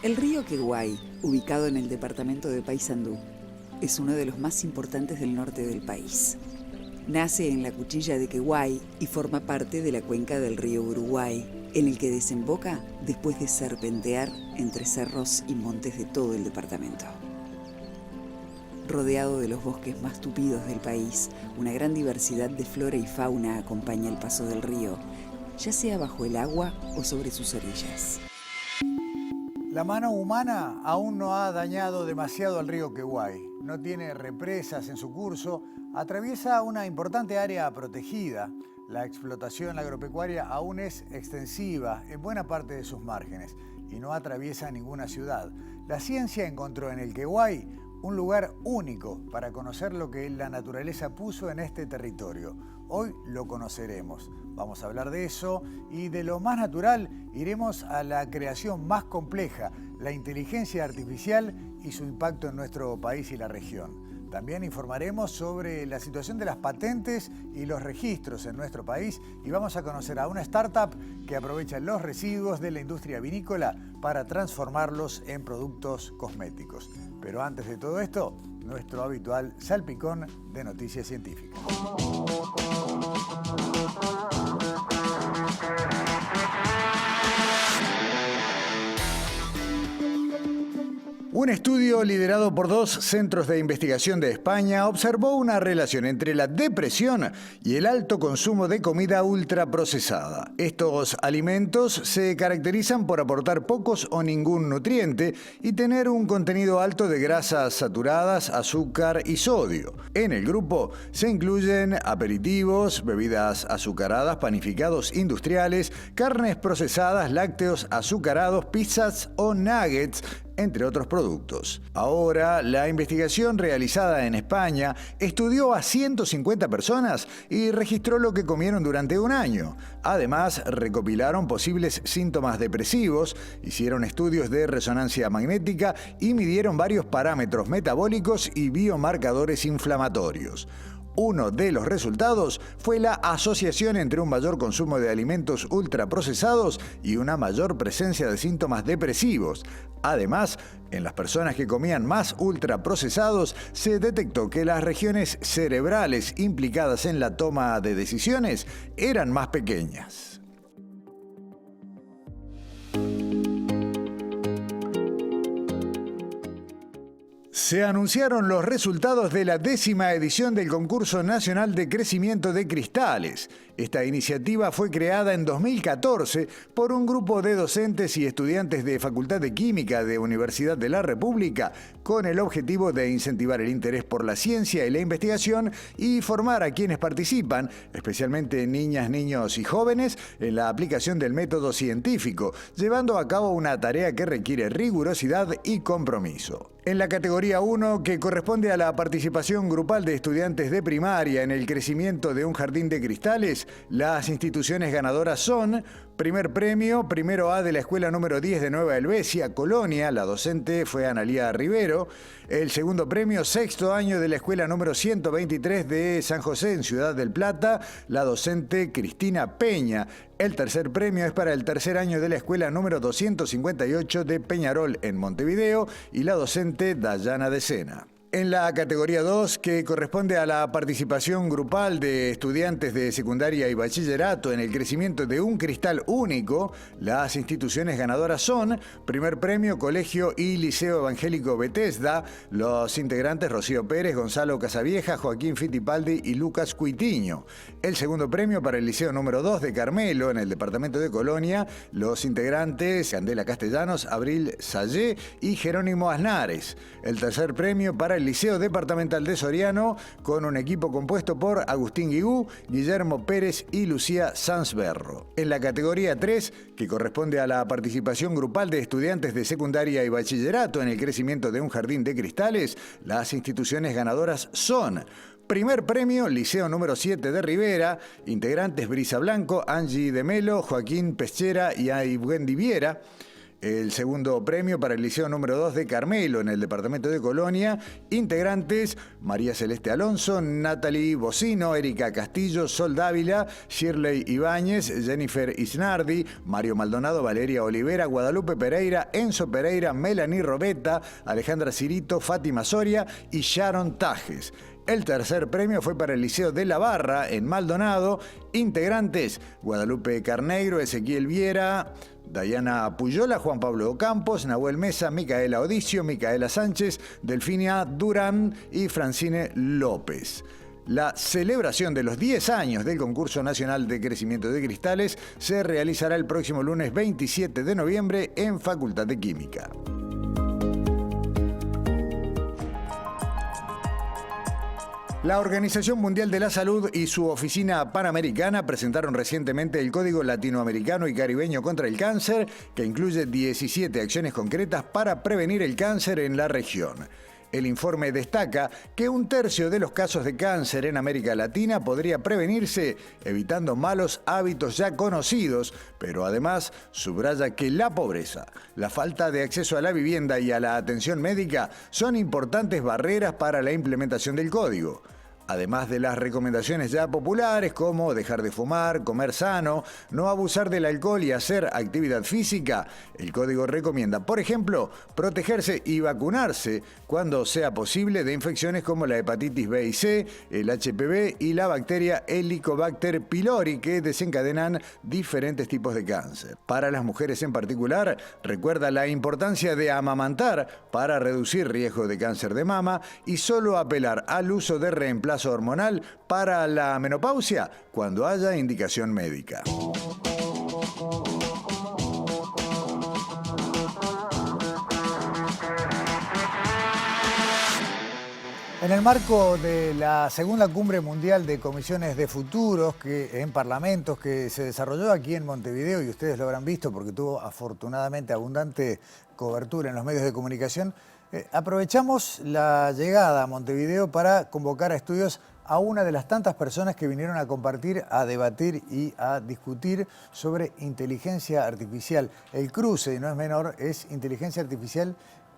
El río Queguay, ubicado en el departamento de Paysandú, es uno de los más importantes del norte del país. Nace en la Cuchilla de Queguay y forma parte de la cuenca del río Uruguay, en el que desemboca después de serpentear entre cerros y montes de todo el departamento. Rodeado de los bosques más tupidos del país, una gran diversidad de flora y fauna acompaña el paso del río, ya sea bajo el agua o sobre sus orillas. La mano humana aún no ha dañado demasiado al río Queguay. No tiene represas en su curso, atraviesa una importante área protegida. La explotación agropecuaria aún es extensiva en buena parte de sus márgenes y no atraviesa ninguna ciudad. La ciencia encontró en el Queguay un lugar único para conocer lo que la naturaleza puso en este territorio. Hoy lo conoceremos. Vamos a hablar de eso y de lo más natural iremos a la creación más compleja, la inteligencia artificial y su impacto en nuestro país y la región. También informaremos sobre la situación de las patentes y los registros en nuestro país y vamos a conocer a una startup que aprovecha los residuos de la industria vinícola para transformarlos en productos cosméticos. Pero antes de todo esto, nuestro habitual salpicón de noticias científicas. Un estudio liderado por 2 centros de investigación de España observó una relación entre la depresión y el alto consumo de comida ultraprocesada. Estos alimentos se caracterizan por aportar pocos o ningún nutriente y tener un contenido alto de grasas saturadas, azúcar y sodio. En el grupo se incluyen aperitivos, bebidas azucaradas, panificados industriales, carnes procesadas, lácteos azucarados, pizzas o nuggets, entre otros productos. Ahora, la investigación realizada en España estudió a 150 personas y registró lo que comieron durante un año. Además, recopilaron posibles síntomas depresivos, hicieron estudios de resonancia magnética y midieron varios parámetros metabólicos y biomarcadores inflamatorios. Uno de los resultados fue la asociación entre un mayor consumo de alimentos ultraprocesados y una mayor presencia de síntomas depresivos. Además, en las personas que comían más ultraprocesados, se detectó que las regiones cerebrales implicadas en la toma de decisiones eran más pequeñas. Se anunciaron los resultados de la 10ª edición del Concurso Nacional de Crecimiento de Cristales. Esta iniciativa fue creada en 2014 por un grupo de docentes y estudiantes de Facultad de Química de Universidad de la República con el objetivo de incentivar el interés por la ciencia y la investigación y formar a quienes participan, especialmente niñas, niños y jóvenes, en la aplicación del método científico, llevando a cabo una tarea que requiere rigurosidad y compromiso. En la categoría 1, que corresponde a la participación grupal de estudiantes de primaria en el crecimiento de un jardín de cristales, las instituciones ganadoras son: primer premio, primero A de la escuela número 10 de Nueva Helvecia, Colonia, la docente fue Analía Rivero. El segundo premio, sexto año de la escuela número 123 de San José, en Ciudad del Plata, la docente Cristina Peña. El tercer premio es para el tercer año de la escuela número 258 de Peñarol, en Montevideo, y la docente Dayana de Sena. En la categoría 2, que corresponde a la participación grupal de estudiantes de secundaria y bachillerato en el crecimiento de un cristal único, las instituciones ganadoras son: primer premio, Colegio y Liceo Evangélico Bethesda, los integrantes Rocío Pérez, Gonzalo Casavieja, Joaquín Fittipaldi y Lucas Cuitiño. El segundo premio para el Liceo número 2 de Carmelo, en el departamento de Colonia, los integrantes Candela Castellanos, Abril Sayé y Jerónimo Aznares. El tercer premio para el Liceo Departamental de Soriano, con un equipo compuesto por Agustín Guigú, Guillermo Pérez y Lucía Sanzberro. En la categoría 3, que corresponde a la participación grupal de estudiantes de secundaria y bachillerato en el crecimiento de un jardín de cristales, las instituciones ganadoras son: primer premio, Liceo número 7 de Rivera, integrantes Brisa Blanco, Angie de Melo, Joaquín Peschera y Aibuen Diviera. El segundo premio para el Liceo número 2 de Carmelo, en el departamento de Colonia. Integrantes: María Celeste Alonso, Natalie Bocino, Erika Castillo, Sol Dávila, Shirley Ibáñez, Jennifer Isnardi, Mario Maldonado, Valeria Olivera, Guadalupe Pereira, Enzo Pereira, Melanie Robeta, Alejandra Cirito, Fátima Soria y Sharon Tajes. El tercer premio fue para el Liceo de La Barra, en Maldonado. Integrantes: Guadalupe Carneiro, Ezequiel Viera, Dayana Puyola, Juan Pablo Ocampos, Nahuel Mesa, Micaela Odicio, Micaela Sánchez, Delfinia Durán y Francine López. La celebración de los 10 años del Concurso Nacional de Crecimiento de Cristales se realizará el próximo lunes 27 de noviembre en Facultad de Química. La Organización Mundial de la Salud y su Oficina Panamericana presentaron recientemente el Código Latinoamericano y Caribeño contra el Cáncer, que incluye 17 acciones concretas para prevenir el cáncer en la región. El informe destaca que 1/3 de los casos de cáncer en América Latina podría prevenirse evitando malos hábitos ya conocidos, pero además subraya que la pobreza, la falta de acceso a la vivienda y a la atención médica son importantes barreras para la implementación del código. Además de las recomendaciones ya populares como dejar de fumar, comer sano, no abusar del alcohol y hacer actividad física, el código recomienda, por ejemplo, protegerse y vacunarse cuando sea posible de infecciones como la hepatitis B y C, el HPV y la bacteria Helicobacter pylori, que desencadenan diferentes tipos de cáncer. Para las mujeres en particular, recuerda la importancia de amamantar para reducir riesgo de cáncer de mama y solo apelar al uso de reemplazo hormonal para la menopausia cuando haya indicación médica. En el marco de la segunda cumbre mundial de comisiones de futuros en parlamentos que se desarrolló aquí en Montevideo, y ustedes lo habrán visto porque tuvo afortunadamente abundante cobertura en los medios de comunicación, aprovechamos la llegada a Montevideo para convocar a estudios a una de las tantas personas que vinieron a compartir, a debatir y a discutir sobre inteligencia artificial. El cruce, y no es menor, es inteligencia artificial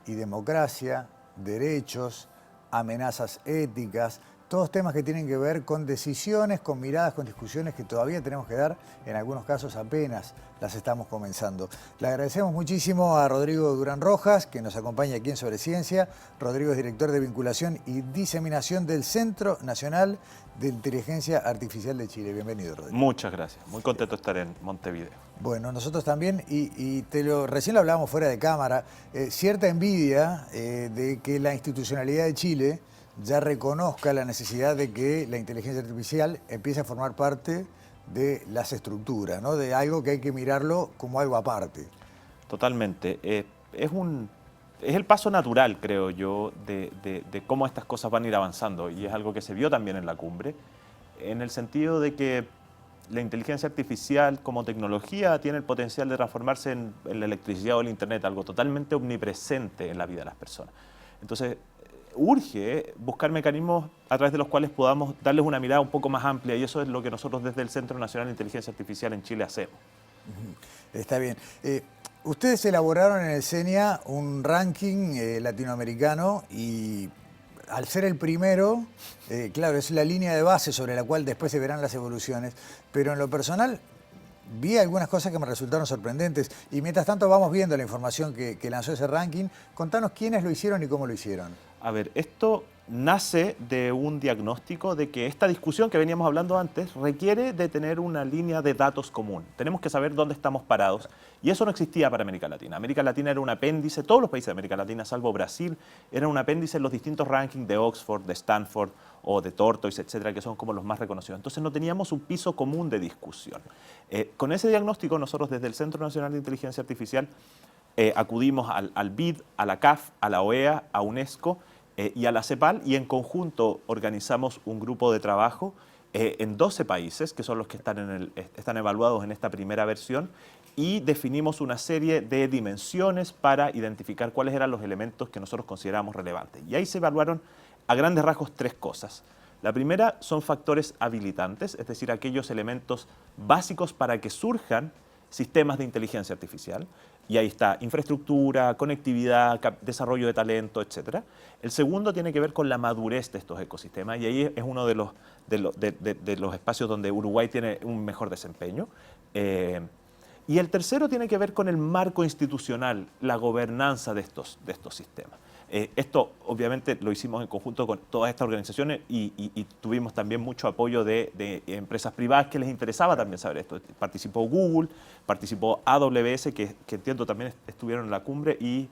y democracia, derechos, amenazas éticas, todos temas que tienen que ver con decisiones, con miradas, con discusiones que todavía tenemos que dar, en algunos casos apenas las estamos comenzando. Le agradecemos muchísimo a Rodrigo Durán Rojas, que nos acompaña aquí en Sobre Ciencia. Rodrigo es director de vinculación y diseminación del Centro Nacional de Inteligencia Artificial de Chile. Bienvenido, Rodrigo. Muchas gracias, muy contento de estar en Montevideo. Bueno, nosotros también, recién lo hablábamos fuera de cámara, cierta envidia de que la institucionalidad de Chile ya reconozca la necesidad de que la inteligencia artificial empiece a formar parte de las estructuras, ¿no? De algo que hay que mirarlo como algo aparte. Totalmente. Es el paso natural, creo yo, de cómo estas cosas van a ir avanzando, y es algo que se vio también en la cumbre, en el sentido de que la inteligencia artificial como tecnología tiene el potencial de transformarse en la electricidad o el internet, algo totalmente omnipresente en la vida de las personas. Entonces, urge buscar mecanismos a través de los cuales podamos darles una mirada un poco más amplia, y eso es lo que nosotros desde el Centro Nacional de Inteligencia Artificial en Chile hacemos. Está bien. Ustedes elaboraron en el CENIA un ranking latinoamericano y al ser el primero, claro, es la línea de base sobre la cual después se verán las evoluciones, pero en lo personal vi algunas cosas que me resultaron sorprendentes, y mientras tanto vamos viendo la información que lanzó ese ranking. Contanos quiénes lo hicieron y cómo lo hicieron. A ver, esto nace de un diagnóstico de que esta discusión que veníamos hablando antes requiere de tener una línea de datos común. Tenemos que saber dónde estamos parados, y eso no existía para América Latina. América Latina era un apéndice, todos los países de América Latina, salvo Brasil, eran un apéndice en los distintos rankings de Oxford, de Stanford o de Tortoise, etcétera, que son como los más reconocidos. Entonces no teníamos un piso común de discusión. Con ese diagnóstico, nosotros desde el Centro Nacional de Inteligencia Artificial acudimos al BID, a la CAF, a la OEA, a UNESCO y a la CEPAL, y en conjunto organizamos un grupo de trabajo en 12 países, que son los que están evaluados en esta primera versión, y definimos una serie de dimensiones para identificar cuáles eran los elementos que nosotros considerábamos relevantes. Y ahí se evaluaron a grandes rasgos 3 cosas. La primera son factores habilitantes, es decir, aquellos elementos básicos para que surjan sistemas de inteligencia artificial. Y ahí está infraestructura, conectividad, desarrollo de talento, etc. El segundo tiene que ver con la madurez de estos ecosistemas y ahí es uno de los espacios donde Uruguay tiene un mejor desempeño. Y el tercero tiene que ver con el marco institucional, la gobernanza de estos sistemas. Esto obviamente lo hicimos en conjunto con todas estas organizaciones y tuvimos también mucho apoyo de empresas privadas que les interesaba también saber esto. Participó Google, participó AWS, que entiendo también estuvieron en la cumbre, y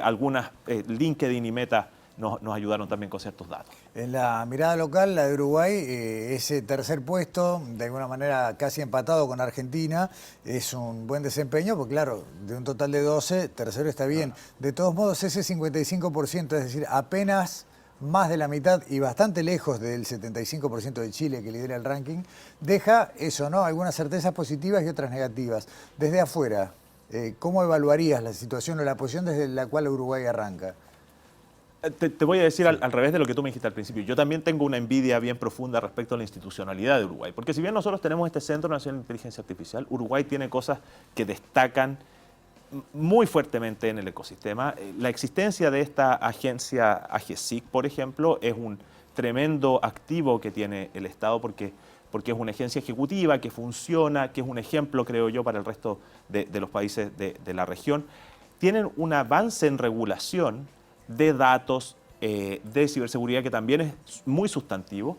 algunas, LinkedIn y Meta, nos ayudaron también con ciertos datos. En la mirada local, la de Uruguay, ese tercer puesto, de alguna manera casi empatado con Argentina, es un buen desempeño, porque claro, de un total de 12, tercero está bien. De todos modos, ese 55%, es decir, apenas más de la mitad y bastante lejos del 75% de Chile, que lidera el ranking, deja eso, ¿no? Algunas certezas positivas y otras negativas. Desde afuera, ¿cómo evaluarías la situación o la posición desde la cual Uruguay arranca? Te voy a decir al revés de lo que tú me dijiste al principio. Yo también tengo una envidia bien profunda respecto a la institucionalidad de Uruguay. Porque si bien nosotros tenemos este Centro Nacional de Inteligencia Artificial, Uruguay tiene cosas que destacan muy fuertemente en el ecosistema. La existencia de esta agencia AGESIC, por ejemplo, es un tremendo activo que tiene el Estado porque es una agencia ejecutiva que funciona, que es un ejemplo, creo yo, para el resto de los países de la región. Tienen un avance en regulación de datos, de ciberseguridad, que también es muy sustantivo,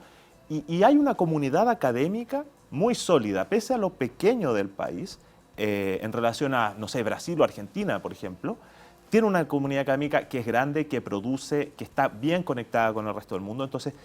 y hay una comunidad académica muy sólida, pese a lo pequeño del país, en relación a, no sé, Brasil o Argentina, por ejemplo. Tiene una comunidad académica que es grande, que produce, que está bien conectada con el resto del mundo, entonces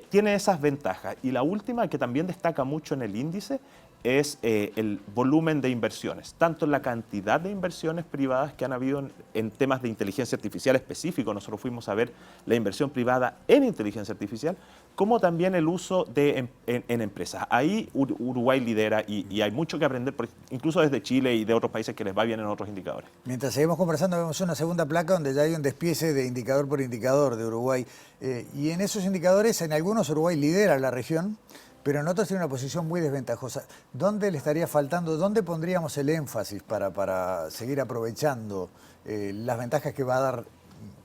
tiene esas ventajas. Y la última, que también destaca mucho en el índice, es el volumen de inversiones, tanto en la cantidad de inversiones privadas que han habido en temas de inteligencia artificial específico. Nosotros fuimos a ver la inversión privada en inteligencia artificial, como también el uso en empresas. Ahí Uruguay lidera y hay mucho que aprender, incluso desde Chile y de otros países que les va bien en otros indicadores. Mientras seguimos conversando, vemos una segunda placa donde ya hay un despiece de indicador por indicador de Uruguay. Y en esos indicadores, en algunos Uruguay lidera la región, pero en otros tiene una posición muy desventajosa. ¿Dónde le estaría faltando, dónde pondríamos el énfasis para seguir aprovechando las ventajas que va a dar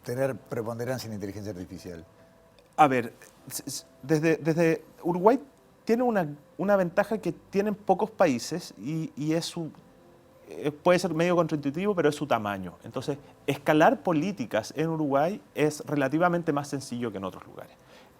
tener preponderancia en inteligencia artificial? A ver, desde Uruguay tiene una ventaja que tienen pocos países y puede ser medio contraintuitivo, pero es su tamaño. Entonces, escalar políticas en Uruguay es relativamente más sencillo que en otros lugares.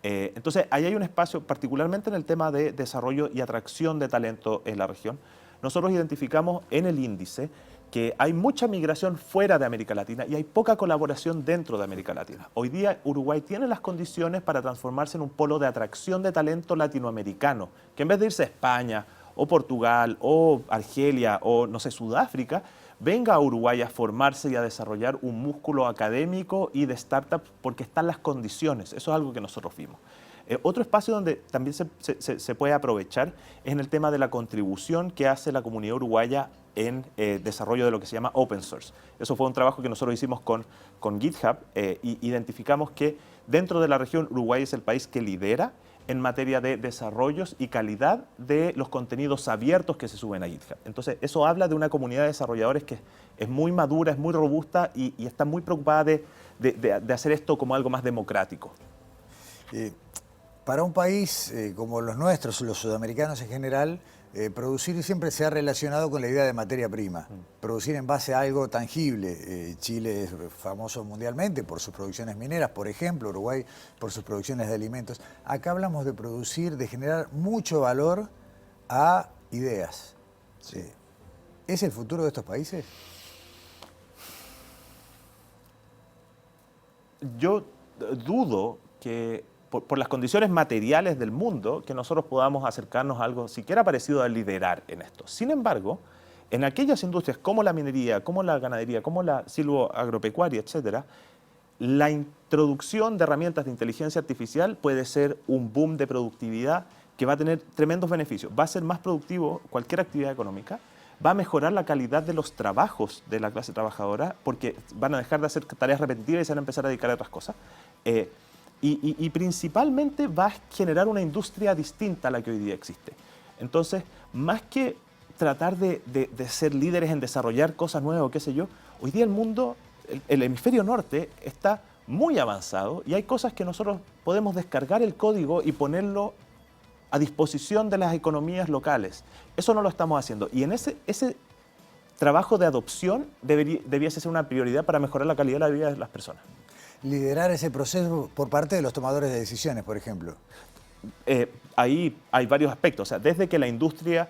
Entonces, ahí hay un espacio, particularmente en el tema de desarrollo y atracción de talento en la región. Nosotros identificamos en el índice que hay mucha migración fuera de América Latina y hay poca colaboración dentro de América Latina. Hoy día Uruguay tiene las condiciones para transformarse en un polo de atracción de talento latinoamericano, que en vez de irse a España o Portugal o Argelia o, no sé, Sudáfrica, venga a Uruguay a formarse y a desarrollar un músculo académico y de startup porque están las condiciones. Eso es algo que nosotros vimos. Otro espacio donde también se puede aprovechar es en el tema de la contribución que hace la comunidad uruguaya en desarrollo de lo que se llama open source. Eso fue un trabajo que nosotros hicimos con GitHub y identificamos que dentro de la región Uruguay es el país que lidera en materia de desarrollos y calidad de los contenidos abiertos que se suben a GitHub. Entonces, eso habla de una comunidad de desarrolladores que es muy madura, es muy robusta y está muy preocupada de hacer esto como algo más democrático. Para un país como los nuestros, los sudamericanos en general, producir siempre se ha relacionado con la idea de materia prima. Producir en base a algo tangible. Chile es famoso mundialmente por sus producciones mineras, por ejemplo, Uruguay por sus producciones de alimentos. Acá hablamos de producir, de generar mucho valor a ideas. Sí. ¿Es el futuro de estos países? Yo dudo que por las condiciones materiales del mundo, que nosotros podamos acercarnos a algo siquiera parecido a liderar en esto. Sin embargo, en aquellas industrias como la minería, como la ganadería, como la silvoagropecuaria, etcétera, la introducción de herramientas de inteligencia artificial puede ser un boom de productividad que va a tener tremendos beneficios. Va a ser más productivo cualquier actividad económica, va a mejorar la calidad de los trabajos de la clase trabajadora porque van a dejar de hacer tareas repetitivas y se van a empezar a dedicar a otras cosas. Y principalmente va a generar una industria distinta a la que hoy día existe. Entonces, más que tratar de ser líderes en desarrollar cosas nuevas o qué sé yo. Hoy día el mundo, el hemisferio norte está muy avanzado y hay cosas que nosotros podemos descargar el código y ponerlo a disposición de las economías locales. Eso no lo estamos haciendo. Y en ese trabajo de adopción debiese ser una prioridad para mejorar la calidad de la vida de las personas. Liderar ese proceso por parte de los tomadores de decisiones, por ejemplo. Ahí hay varios aspectos. O sea, desde que la industria,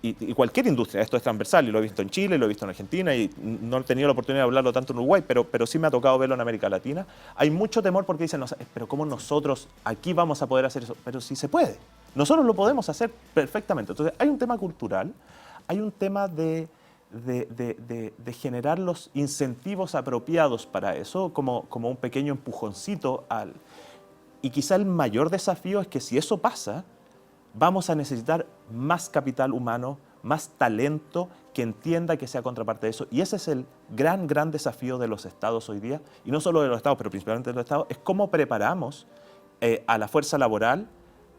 y cualquier industria, esto es transversal, y lo he visto en Chile, lo he visto en Argentina, y no he tenido la oportunidad de hablarlo tanto en Uruguay, pero sí me ha tocado verlo en América Latina. Hay mucho temor porque dicen, no, pero ¿cómo nosotros aquí vamos a poder hacer eso? Pero sí se puede. Nosotros lo podemos hacer perfectamente. Entonces, hay un tema cultural, hay un tema de generar los incentivos apropiados para eso, como un pequeño empujoncito y quizá el mayor desafío es que si eso pasa, vamos a necesitar más capital humano, más talento que entienda que sea contraparte de eso. Y ese es el gran desafío de los estados hoy día, y no solo de los estados, pero principalmente de los estados, es cómo preparamos a la fuerza laboral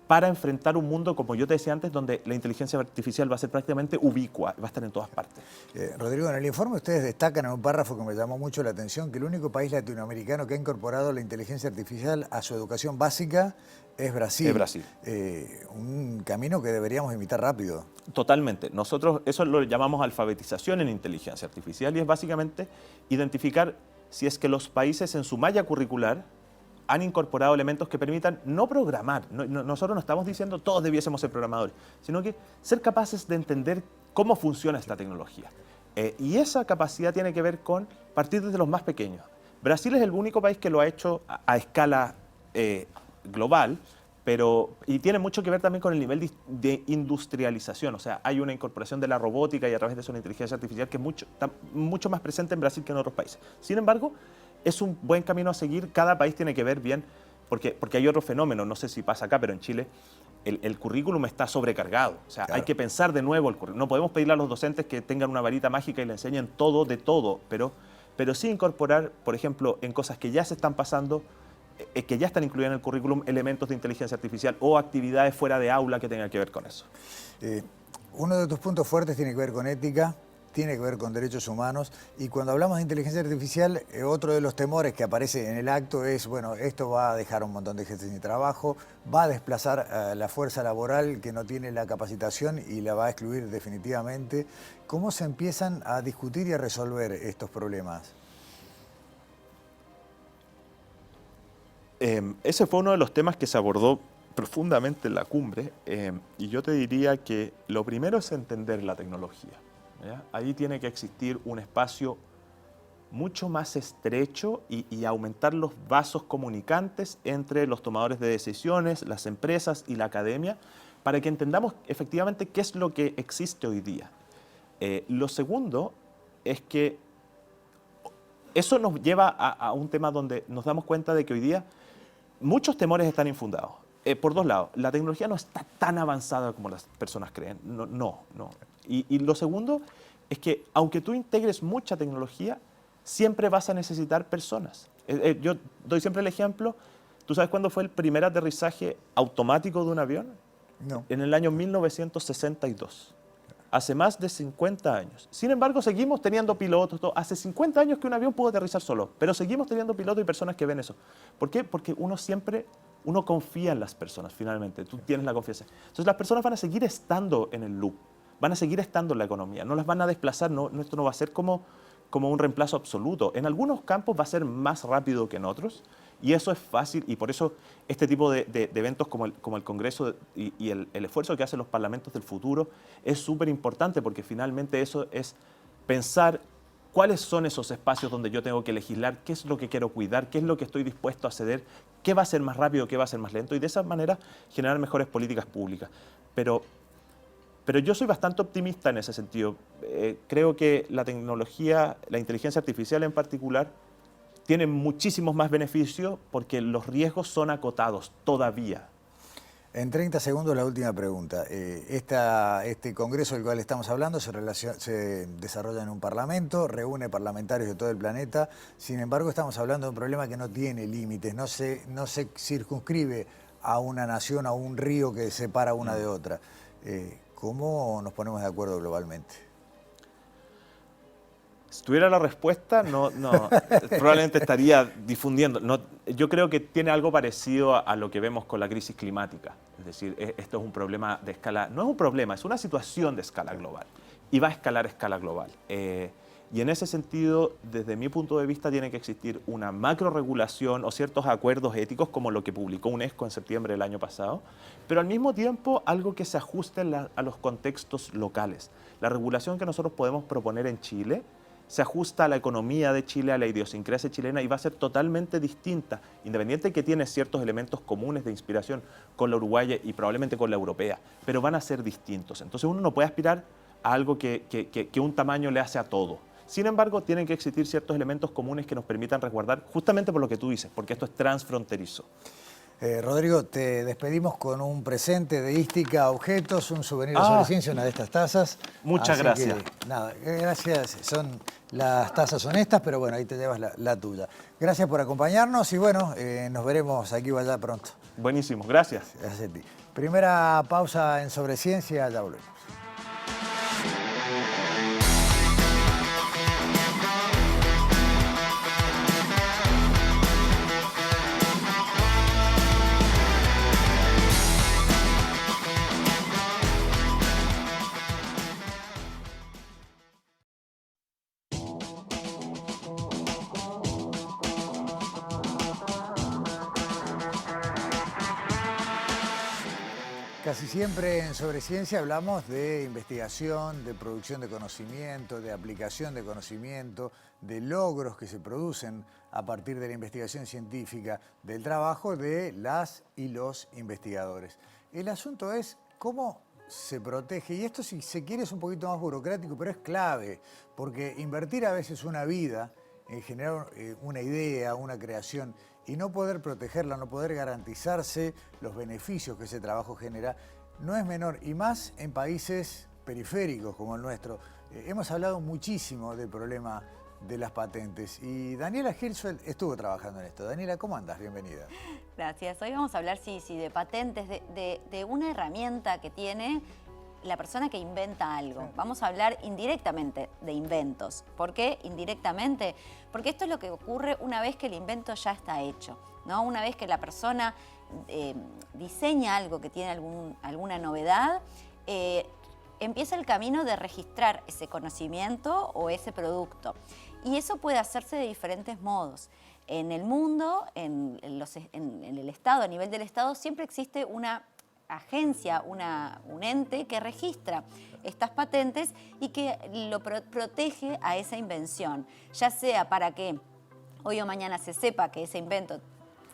para enfrentar un mundo, como yo te decía antes, donde la inteligencia artificial va a ser prácticamente ubicua, va a estar en todas partes. Rodrigo, en el informe ustedes destacan en un párrafo que me llamó mucho la atención que el único país latinoamericano que ha incorporado la inteligencia artificial a su educación básica es Brasil. Es Brasil. Un camino que deberíamos imitar rápido. Totalmente. Nosotros eso lo llamamos alfabetización en inteligencia artificial y es básicamente identificar si es que los países en su malla curricular han incorporado elementos que permitan no programar. Nosotros no estamos diciendo todos debiésemos ser programadores, sino que ser capaces de entender cómo funciona esta tecnología. Y esa capacidad tiene que ver con partir desde los más pequeños. Brasil es el único país que lo ha hecho a escala global, y tiene mucho que ver también con el nivel de industrialización. O sea, hay una incorporación de la robótica y a través de eso la inteligencia artificial que está mucho más presente en Brasil que en otros países. Sin embargo, es un buen camino a seguir. Cada país tiene que ver bien, porque hay otro fenómeno, no sé si pasa acá, pero en Chile el currículum está sobrecargado. O sea, claro, hay que pensar de nuevo el currículum. No podemos pedirle a los docentes que tengan una varita mágica y le enseñen todo de todo, pero sí incorporar, por ejemplo, en cosas que ya se están pasando, que ya están incluidas en el currículum, elementos de inteligencia artificial o actividades fuera de aula que tengan que ver con eso. Uno de tus puntos fuertes tiene que ver con ética, tiene que ver con derechos humanos, y cuando hablamos de inteligencia artificial, otro de los temores que aparece en el acto es, bueno, esto va a dejar a un montón de gente sin trabajo, va a desplazar a la fuerza laboral que no tiene la capacitación y la va a excluir definitivamente. ¿Cómo se empiezan a discutir y a resolver estos problemas? Ese fue uno de los temas que se abordó profundamente en la cumbre, y yo te diría que lo primero es entender la tecnología. ¿Ya? Ahí tiene que existir un espacio mucho más estrecho y aumentar los vasos comunicantes entre los tomadores de decisiones, las empresas y la academia, para que entendamos efectivamente qué es lo que existe hoy día. Lo segundo es que eso nos lleva a un tema donde nos damos cuenta de que hoy día muchos temores están infundados. Por dos lados, la tecnología no está tan avanzada como las personas creen. No. Y lo segundo es que aunque tú integres mucha tecnología, siempre vas a necesitar personas. Yo doy siempre el ejemplo. ¿Tú sabes cuándo fue el primer aterrizaje automático de un avión? No. En el año 1962. Hace más de 50 años. Sin embargo, seguimos teniendo pilotos. Hace 50 años que un avión pudo aterrizar solo, pero seguimos teniendo pilotos y personas que ven eso. ¿Por qué? Porque uno confía en las personas, finalmente. Tú tienes la confianza. Entonces, las personas van a seguir estando en el loop, van a seguir estando en la economía, no las van a desplazar, esto no va a ser como un reemplazo absoluto. En algunos campos va a ser más rápido que en otros, y eso es fácil, y por eso este tipo de eventos como el Congreso y el esfuerzo que hacen los parlamentos del futuro es súper importante, porque finalmente eso es pensar cuáles son esos espacios donde yo tengo que legislar, qué es lo que quiero cuidar, qué es lo que estoy dispuesto a ceder, qué va a ser más rápido, qué va a ser más lento, y de esa manera generar mejores políticas públicas. Pero yo soy bastante optimista en ese sentido. Creo que la tecnología, la inteligencia artificial en particular, tiene muchísimos más beneficios porque los riesgos son acotados todavía. En 30 segundos la última pregunta. Este congreso del cual estamos hablando se desarrolla en un parlamento, reúne parlamentarios de todo el planeta. Sin embargo, estamos hablando de un problema que no tiene límites, no se circunscribe a una nación, a un río que separa una de otra. ¿cómo nos ponemos de acuerdo globalmente? Si tuviera la respuesta, probablemente estaría difundiendo. Yo creo que tiene algo parecido a lo que vemos con la crisis climática. Es decir, esto es un problema de escala, no es un problema, es una situación de escala global y va a escalar a escala global. Y en ese sentido, desde mi punto de vista, tiene que existir una macroregulación o ciertos acuerdos éticos como lo que publicó UNESCO en septiembre del año pasado, pero al mismo tiempo algo que se ajuste a los contextos locales. La regulación que nosotros podemos proponer en Chile se ajusta a la economía de Chile, a la idiosincrasia chilena y va a ser totalmente distinta, independiente de que tiene ciertos elementos comunes de inspiración con la uruguaya y probablemente con la europea, pero van a ser distintos. Entonces uno no puede aspirar a algo que un tamaño le hace a todo. Sin embargo, tienen que existir ciertos elementos comunes que nos permitan resguardar, justamente por lo que tú dices, porque esto es transfronterizo. Rodrigo, te despedimos con un presente de Ística Objetos, un souvenir de Sobreciencia, una de estas tazas. Muchas gracias. Nada, gracias. Las tazas son estas, pero bueno, ahí te llevas la tuya. Gracias por acompañarnos y bueno, nos veremos aquí o allá pronto. Buenísimo, gracias. Gracias a ti. Primera pausa en Sobreciencia, ya volvemos. Casi siempre en Sobreciencia hablamos de investigación, de producción de conocimiento, de aplicación de conocimiento, de logros que se producen a partir de la investigación científica, del trabajo de las y los investigadores. El asunto es cómo se protege, y esto si se quiere es un poquito más burocrático, pero es clave, porque invertir a veces una vida en generar una idea, una creación, y no poder protegerla, no poder garantizarse los beneficios que ese trabajo genera, no es menor, y más en países periféricos como el nuestro. Hemos hablado muchísimo del problema de las patentes y Daniela Hirschfeld estuvo trabajando en esto. Daniela, ¿cómo andas? Bienvenida. Gracias. Hoy vamos a hablar de patentes, de una herramienta que tiene la persona que inventa algo. Vamos a hablar indirectamente de inventos. ¿Por qué indirectamente? Porque esto es lo que ocurre una vez que el invento ya está hecho, ¿no? Una vez que la persona diseña algo que tiene alguna novedad, empieza el camino de registrar ese conocimiento o ese producto. Y eso puede hacerse de diferentes modos. En el mundo, en el Estado, a nivel del Estado, siempre existe una agencia, un ente que registra estas patentes y que lo protege a esa invención, ya sea para que hoy o mañana se sepa que ese invento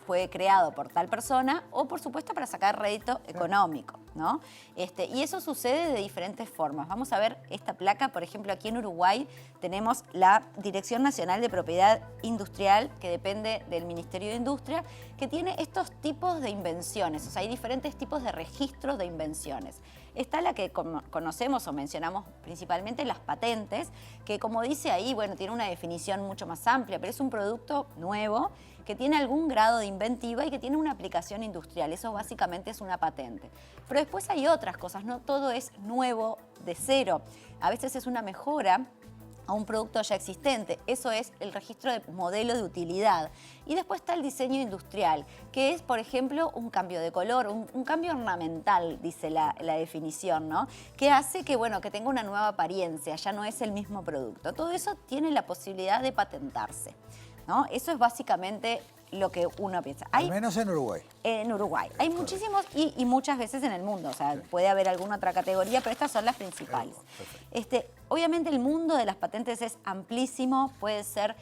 fue creado por tal persona o, por supuesto, para sacar rédito económico, ¿no? Y eso sucede de diferentes formas. Vamos a ver esta placa, por ejemplo, aquí en Uruguay tenemos la Dirección Nacional de Propiedad Industrial, que depende del Ministerio de Industria, que tiene estos tipos de invenciones. O sea, hay diferentes tipos de registros de invenciones. Está la que conocemos o mencionamos principalmente, las patentes, que como dice ahí, bueno, tiene una definición mucho más amplia, pero es un producto nuevo que tiene algún grado de inventiva y que tiene una aplicación industrial. Eso básicamente es una patente. Pero después hay otras cosas, no todo es nuevo de cero. A veces es una mejora a un producto ya existente. Eso es el registro de modelo de utilidad. Y después está el diseño industrial, que es, por ejemplo, un cambio de color, un cambio ornamental, dice la definición, ¿no? Que hace que, bueno, que tenga una nueva apariencia, ya no es el mismo producto. Todo eso tiene la posibilidad de patentarse, ¿no? Eso es básicamente lo que uno piensa. Al menos en Uruguay. En Uruguay. Hay muchísimos y muchas veces en el mundo. O sea, puede haber alguna otra categoría, pero estas son las principales. Obviamente el mundo de las patentes es amplísimo. Puede ser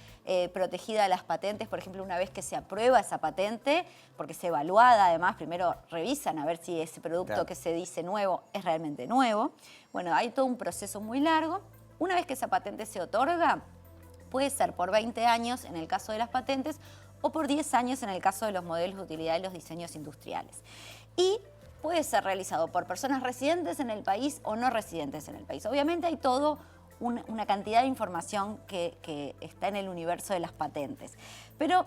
protegida las patentes, por ejemplo, una vez que se aprueba esa patente, porque es evaluada, además, primero revisan a ver si ese producto que se dice nuevo es realmente nuevo. Bueno, hay todo un proceso muy largo. Una vez que esa patente se otorga, puede ser por 20 años en el caso de las patentes o por 10 años en el caso de los modelos de utilidad y los diseños industriales. Y puede ser realizado por personas residentes en el país o no residentes en el país. Obviamente hay todo una cantidad de información que está en el universo de las patentes. Pero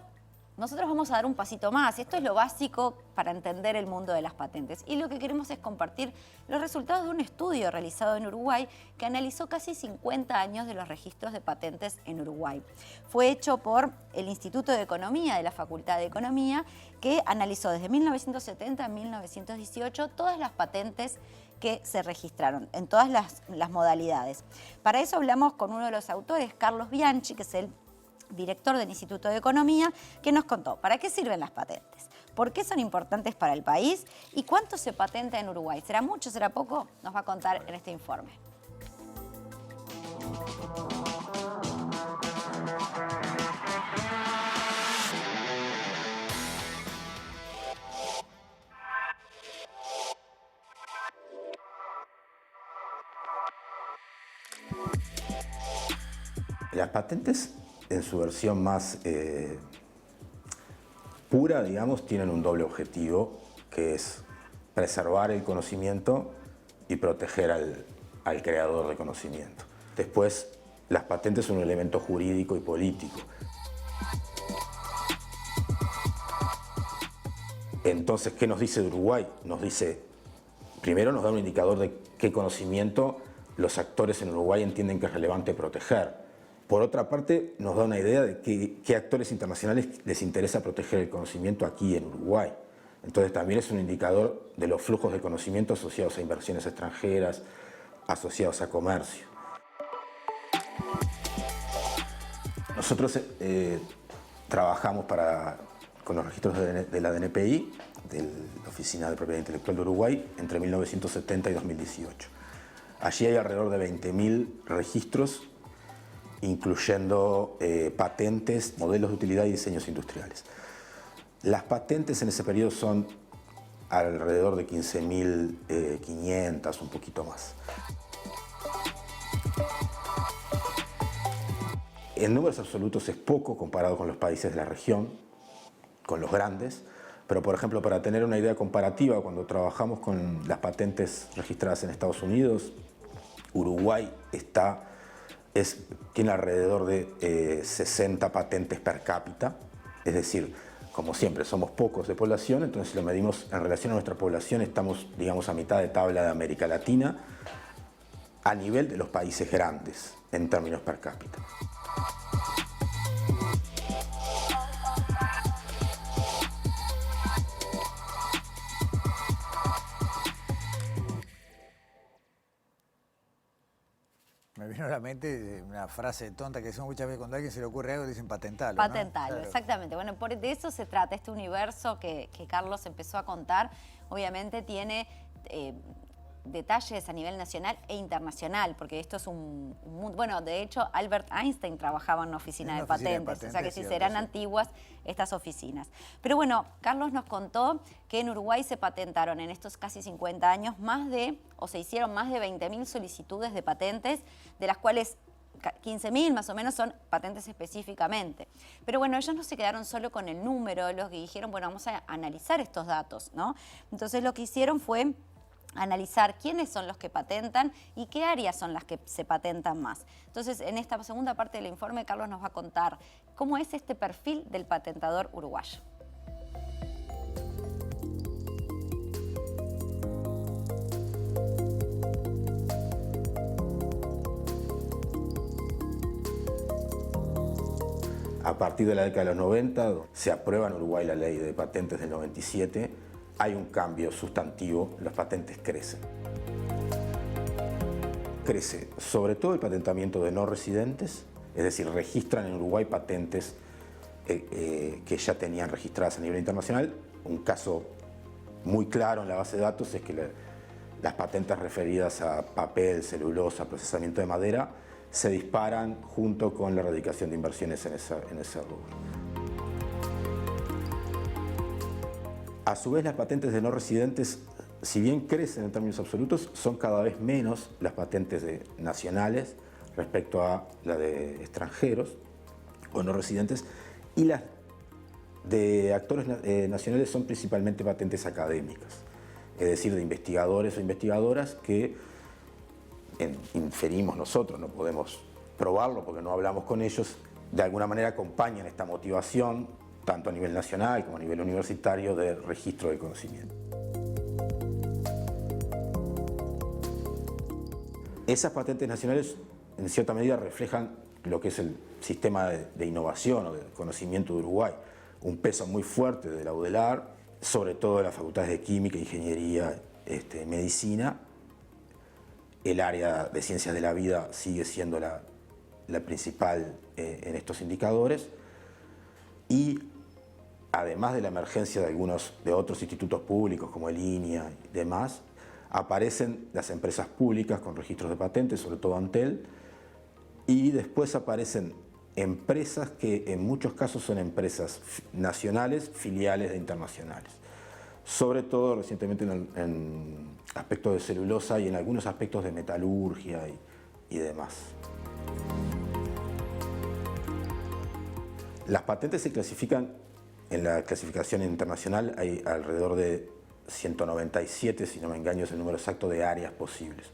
nosotros vamos a dar un pasito más. Esto es lo básico para entender el mundo de las patentes. Y lo que queremos es compartir los resultados de un estudio realizado en Uruguay que analizó casi 50 años de los registros de patentes en Uruguay. Fue hecho por el Instituto de Economía de la Facultad de Economía, que analizó desde 1970 a 1918 todas las patentes que se registraron en todas las modalidades. Para eso hablamos con uno de los autores, Carlos Bianchi, que es el director del Instituto de Economía, que nos contó para qué sirven las patentes, por qué son importantes para el país y cuánto se patenta en Uruguay. ¿Será mucho, será poco? Nos va a contar en este informe. Las patentes, en su versión más pura, digamos, tienen un doble objetivo, que es preservar el conocimiento y proteger al creador de conocimiento. Después, las patentes son un elemento jurídico y político. Entonces, ¿qué nos dice de Uruguay? Nos dice, primero nos da un indicador de qué conocimiento los actores en Uruguay entienden que es relevante proteger. Por otra parte, nos da una idea de qué actores internacionales les interesa proteger el conocimiento aquí en Uruguay. Entonces también es un indicador de los flujos de conocimiento asociados a inversiones extranjeras, asociados a comercio. Nosotros trabajamos con los registros de la DNPI, de la Oficina de Propiedad Intelectual de Uruguay, entre 1970 y 2018. Allí hay alrededor de 20.000 registros, incluyendo patentes, modelos de utilidad y diseños industriales. Las patentes en ese periodo son alrededor de 15.500, un poquito más. En números absolutos es poco comparado con los países de la región, con los grandes, pero por ejemplo, para tener una idea comparativa, cuando trabajamos con las patentes registradas en Estados Unidos, Uruguay tiene alrededor de 60 patentes per cápita, es decir, como siempre, somos pocos de población, entonces si lo medimos en relación a nuestra población, estamos, digamos, a mitad de tabla de América Latina, a nivel de los países grandes, en términos per cápita. Me vino a la mente una frase tonta que decimos muchas veces cuando a alguien se le ocurre algo, dicen patentalo. Patentalo, ¿no? Claro. exactamente. Bueno, de eso se trata, este universo que Carlos empezó a contar, obviamente tiene detalles a nivel nacional e internacional, porque esto es un mundo. Bueno, de hecho, Albert Einstein trabajaba en una oficina de patentes, o sea que sí serán antiguas estas oficinas. Pero bueno, Carlos nos contó que en Uruguay se patentaron en estos casi 50 años se hicieron más de 20.000 solicitudes de patentes, de las cuales 15.000 más o menos son patentes específicamente. Pero bueno, ellos no se quedaron solo con el número, los que dijeron, bueno, vamos a analizar estos datos, ¿no? Entonces lo que hicieron fue analizar quiénes son los que patentan y qué áreas son las que se patentan más. Entonces, en esta segunda parte del informe, Carlos nos va a contar cómo es este perfil del patentador uruguayo. A partir de la década de los 90, se aprueba en Uruguay la ley de patentes del 97, hay un cambio sustantivo, las patentes crecen. Crece sobre todo el patentamiento de no residentes, es decir, registran en Uruguay patentes que ya tenían registradas a nivel internacional. Un caso muy claro en la base de datos es que las patentes referidas a papel, celulosa, procesamiento de madera, se disparan junto con la erradicación de inversiones en ese rubro. A su vez, las patentes de no residentes, si bien crecen en términos absolutos, son cada vez menos las patentes nacionales respecto a la de extranjeros o no residentes, y las de actores nacionales son principalmente patentes académicas, es decir, de investigadores o investigadoras que inferimos nosotros, no podemos probarlo porque no hablamos con ellos, de alguna manera acompañan esta motivación tanto a nivel nacional como a nivel universitario, de registro de conocimiento. Esas patentes nacionales en cierta medida reflejan lo que es el sistema de innovación o de conocimiento de Uruguay, un peso muy fuerte de la UDELAR, sobre todo en las facultades de Química, Ingeniería, Medicina. El área de Ciencias de la Vida sigue siendo la principal en estos indicadores, y además de la emergencia de otros institutos públicos como el INIA y demás, aparecen las empresas públicas con registros de patentes, sobre todo Antel, y después aparecen empresas que en muchos casos son empresas nacionales, filiales de internacionales. Sobre todo recientemente en aspectos de celulosa y en algunos aspectos de metalurgia y demás. Las patentes se clasifican, en la clasificación internacional hay alrededor de 197, si no me engaño es el número exacto, de áreas posibles.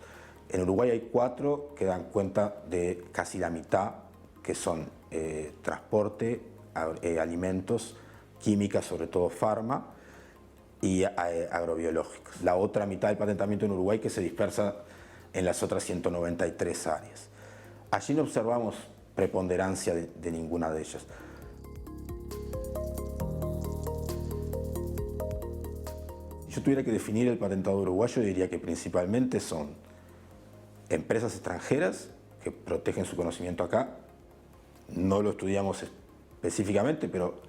En Uruguay hay 4 que dan cuenta de casi la mitad, que son transporte, alimentos, química, sobre todo farma, y agrobiológicos. La otra mitad del patentamiento en Uruguay que se dispersa en las otras 193 áreas. Allí no observamos preponderancia de ninguna de ellas. Si yo tuviera que definir el patentado uruguayo, diría que principalmente son empresas extranjeras que protegen su conocimiento acá. No lo estudiamos específicamente, pero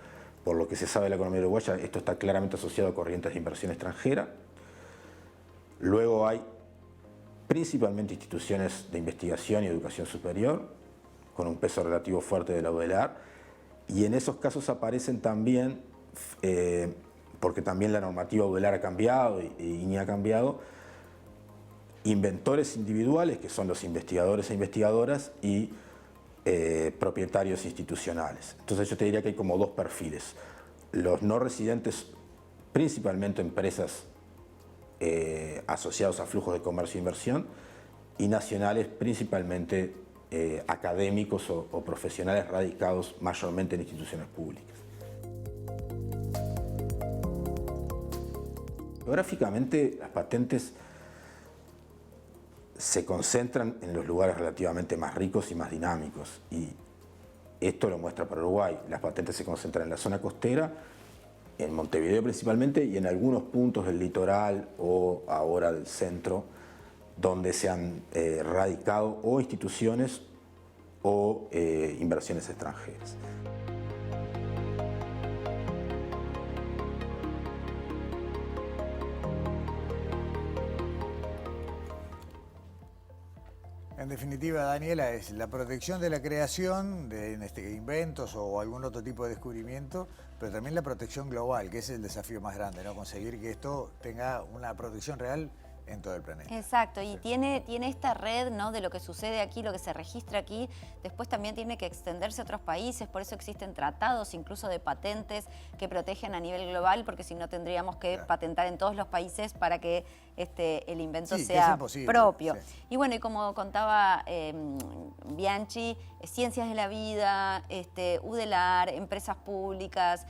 por lo que se sabe de la economía uruguaya, esto está claramente asociado a corrientes de inversión extranjera. Luego hay principalmente instituciones de investigación y educación superior, con un peso relativo fuerte de la UDELAR, y en esos casos aparecen también, porque también la normativa UDELAR ha cambiado y INI ha cambiado, inventores individuales, que son los investigadores e investigadoras, y propietarios institucionales. Entonces yo te diría que hay como 2 perfiles. Los no residentes, principalmente empresas asociados a flujos de comercio e inversión, y nacionales, principalmente académicos o profesionales radicados mayormente en instituciones públicas. Geográficamente, las patentes se concentran en los lugares relativamente más ricos y más dinámicos, y esto lo muestra para Uruguay. Las patentes se concentran en la zona costera, en Montevideo principalmente, y en algunos puntos del litoral o ahora del centro, donde se han radicado o instituciones o inversiones extranjeras. En definitiva, Daniela, es la protección de la creación de inventos o algún otro tipo de descubrimiento, pero también la protección global, que es el desafío más grande, ¿no? Conseguir que esto tenga una protección real en todo el planeta. Exacto, y tiene esta red, ¿no?, de lo que sucede aquí, lo que se registra aquí, después también tiene que extenderse a otros países, por eso existen tratados, incluso de patentes, que protegen a nivel global, porque si no tendríamos que patentar en todos los países para que el invento sea propio. Sí. Y bueno, y como contaba Bianchi, Ciencias de la Vida, UDELAR, empresas públicas,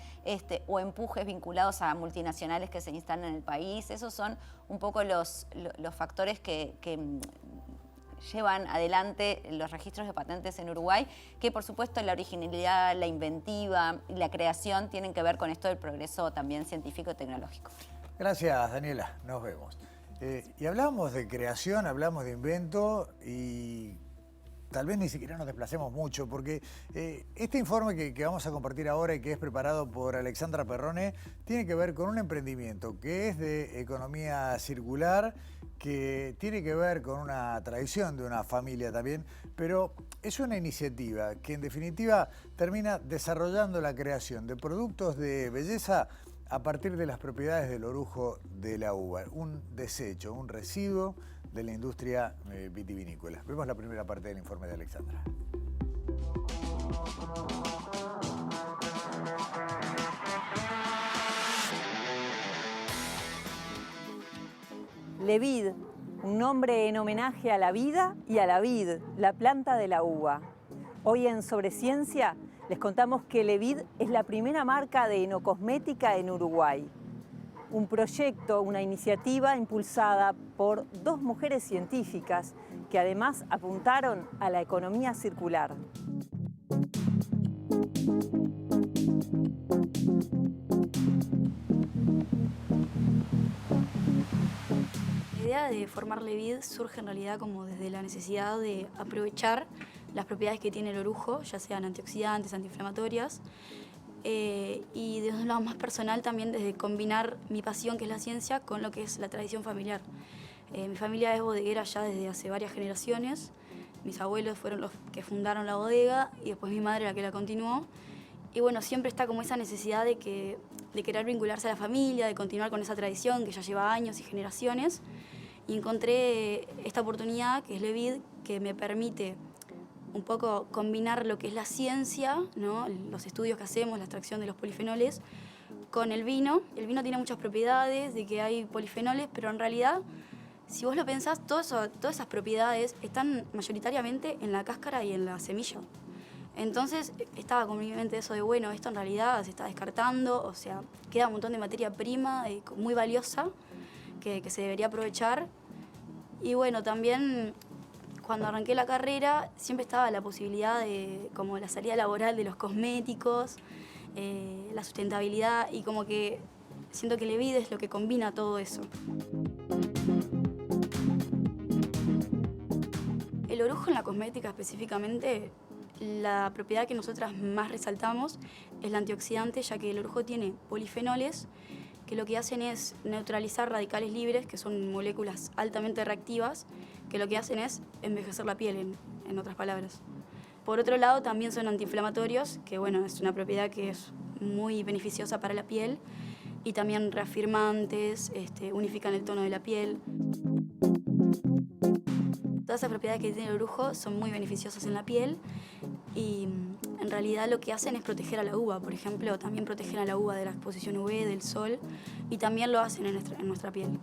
o empujes vinculados a multinacionales que se instalan en el país, esos son un poco los factores que llevan adelante los registros de patentes en Uruguay, que por supuesto la originalidad, la inventiva y la creación tienen que ver con esto del progreso también científico y tecnológico. Gracias, Daniela. Nos vemos. Y hablamos de creación, hablamos de invento y tal vez ni siquiera nos desplacemos mucho, porque este informe que vamos a compartir ahora y que es preparado por Alexandra Perrone tiene que ver con un emprendimiento que es de economía circular, que tiene que ver con una tradición de una familia también, pero es una iniciativa que en definitiva termina desarrollando la creación de productos de belleza a partir de las propiedades del orujo de la uva, un desecho, un residuo de la industria vitivinícola. Vemos la primera parte del informe de Alexandra. Levid, un nombre en homenaje a la vida y a la vid, la planta de la uva. Hoy en Sobre Ciencia Les contamos que Levid es la primera marca de enocosmética en Uruguay. Un proyecto, una iniciativa impulsada por 2 mujeres científicas que además apuntaron a la economía circular. La idea de formar Levid surge en realidad como desde la necesidad de aprovechar las propiedades que tiene el orujo, ya sean antioxidantes, antiinflamatorias, y desde un lado más personal también desde combinar mi pasión, que es la ciencia, con lo que es la tradición familiar. Mi familia es bodeguera ya desde hace varias generaciones. Mis abuelos fueron los que fundaron la bodega y después mi madre la que la continuó. Y bueno, siempre está como esa necesidad de querer vincularse a la familia, de continuar con esa tradición que ya lleva años y generaciones. Y encontré esta oportunidad, que es Levid, que me permite un poco combinar lo que es la ciencia, ¿no? Los estudios que hacemos, la extracción de los polifenoles, con el vino. El vino tiene muchas propiedades, de que hay polifenoles, pero en realidad, si vos lo pensás, todas esas propiedades están mayoritariamente en la cáscara y en la semilla. Entonces estaba con mi mente eso de, bueno, esto en realidad se está descartando, o sea, queda un montón de materia prima muy valiosa que se debería aprovechar. Y bueno, también cuando arranqué la carrera siempre estaba la posibilidad de como la salida laboral de los cosméticos, la sustentabilidad, y como que siento que Levid es lo que combina todo eso. El orujo en la cosmética específicamente, la propiedad que nosotras más resaltamos es la antioxidante, ya que el orujo tiene polifenoles que lo que hacen es neutralizar radicales libres, que son moléculas altamente reactivas, que lo que hacen es envejecer la piel, en otras palabras. Por otro lado, también son antiinflamatorios, que bueno, es una propiedad que es muy beneficiosa para la piel, y también reafirmantes, unifican el tono de la piel. Todas esas propiedades que tiene el orujo son muy beneficiosas en la piel y en realidad lo que hacen es proteger a la uva. Por ejemplo, también protegen a la uva de la exposición UV, del sol, y también lo hacen en nuestra piel.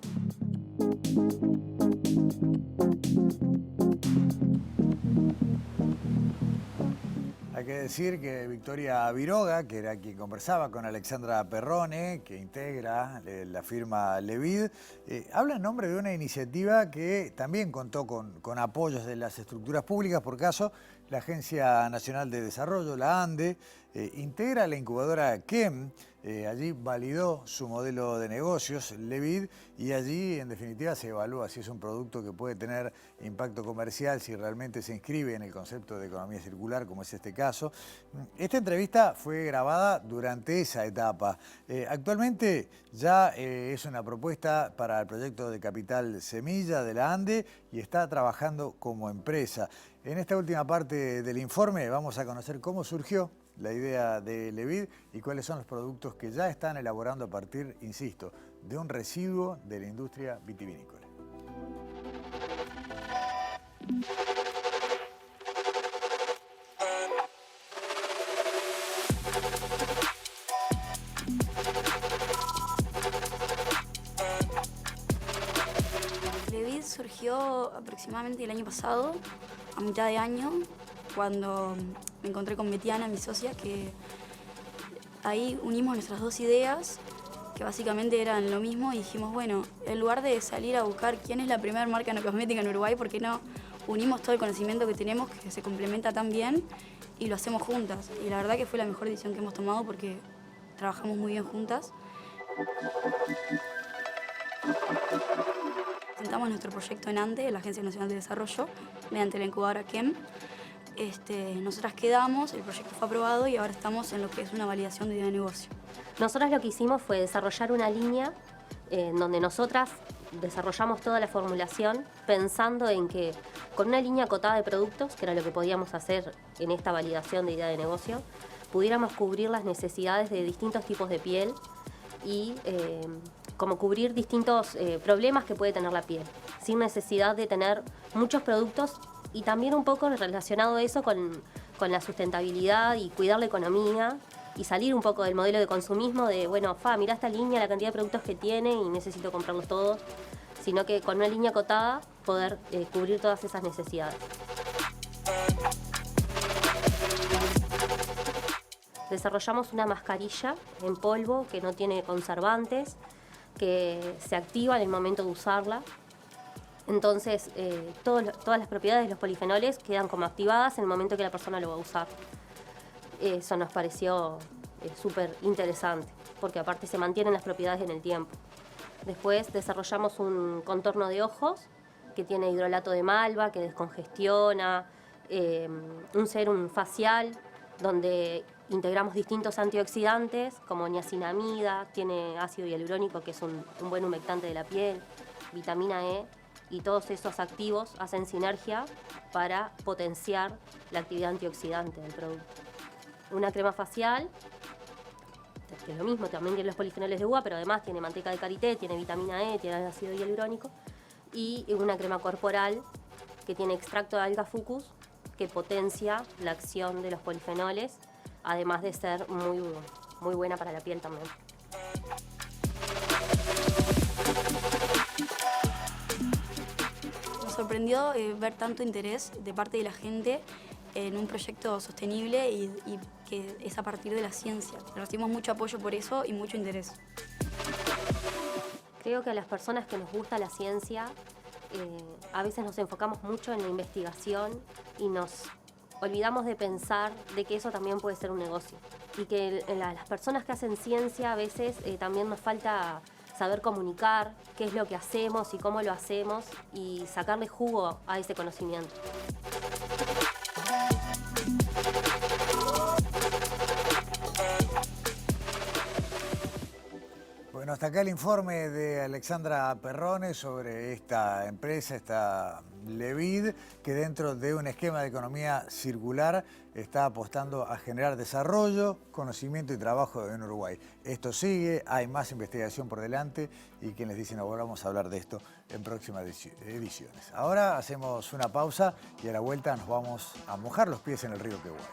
Hay que decir que Victoria Viroga, que era quien conversaba con Alexandra Perrone, que integra la firma Levid, habla en nombre de una iniciativa que también contó con apoyos de las estructuras públicas. Por caso, la Agencia Nacional de Desarrollo, la ANDE, integra la incubadora KEM. Allí validó su modelo de negocios, Levid, y allí en definitiva se evalúa si es un producto que puede tener impacto comercial, si realmente se inscribe en el concepto de economía circular, como es este caso. Esta entrevista fue grabada durante esa etapa. Actualmente ya es una propuesta para el proyecto de Capital Semilla de la ANDE y está trabajando como empresa. En esta última parte del informe vamos a conocer cómo surgió la idea de Levid y cuáles son los productos que ya están elaborando a partir, insisto, de un residuo de la industria vitivinícola. Levid surgió aproximadamente el año pasado, a mitad de año, cuando me encontré con Betiana, mi socia, que ahí unimos nuestras dos ideas, que básicamente eran lo mismo, y dijimos, bueno, en lugar de salir a buscar quién es la primera marca enocosmética en Uruguay, ¿por qué no unimos todo el conocimiento que tenemos, que se complementa tan bien, y lo hacemos juntas? Y la verdad que fue la mejor decisión que hemos tomado porque trabajamos muy bien juntas. Presentamos nuestro proyecto en ANDE, la Agencia Nacional de Desarrollo, mediante la incubadora KEM. Nosotras quedamos, el proyecto fue aprobado y ahora estamos en lo que es una validación de idea de negocio. Nosotras lo que hicimos fue desarrollar una línea en donde nosotras desarrollamos toda la formulación pensando en que con una línea acotada de productos, que era lo que podíamos hacer en esta validación de idea de negocio, pudiéramos cubrir las necesidades de distintos tipos de piel y como cubrir distintos problemas que puede tener la piel, sin necesidad de tener muchos productos. Y también un poco relacionado a eso con la sustentabilidad y cuidar la economía y salir un poco del modelo de consumismo de, bueno, mirá esta línea, la cantidad de productos que tiene y necesito comprarlos todos, sino que con una línea acotada poder cubrir todas esas necesidades. desarrollamos una mascarilla en polvo que no tiene conservantes, que se activa en el momento de usarla. Entonces, todas las propiedades de los polifenoles quedan como activadas en el momento que la persona lo va a usar. Eso nos pareció súper interesante, porque aparte se mantienen las propiedades en el tiempo. Después desarrollamos un contorno de ojos que tiene hidrolato de malva, que descongestiona, un sérum facial donde integramos distintos antioxidantes como niacinamida, tiene ácido hialurónico que es un buen humectante de la piel, vitamina E, y todos esos activos hacen sinergia para potenciar la actividad antioxidante del producto. Una crema facial, que es lo mismo, también tiene los polifenoles de uva, pero además tiene manteca de karité, tiene vitamina E, tiene ácido hialurónico, y una crema corporal que tiene extracto de alga fucus, que potencia la acción de los polifenoles, además de ser muy buena para la piel también. Nos sorprendió ver tanto interés de parte de la gente en un proyecto sostenible y que es a partir de la ciencia. Recibimos mucho apoyo por eso y mucho interés. Creo que a las personas que nos gusta la ciencia, a veces nos enfocamos mucho en la investigación y nos olvidamos de pensar de que eso también puede ser un negocio. Y que las personas que hacen ciencia a veces también nos falta saber comunicar qué es lo que hacemos y cómo lo hacemos y sacarle jugo a ese conocimiento. Bueno, hasta acá el informe de Alexandra Perrone sobre esta empresa, esta Levid, que dentro de un esquema de economía circular está apostando a generar desarrollo, conocimiento y trabajo en Uruguay. Esto sigue, hay más investigación por delante y quien les dice no volvamos a hablar de esto en próximas ediciones. Ahora hacemos una pausa y a la vuelta nos vamos a mojar los pies en el río Queguay.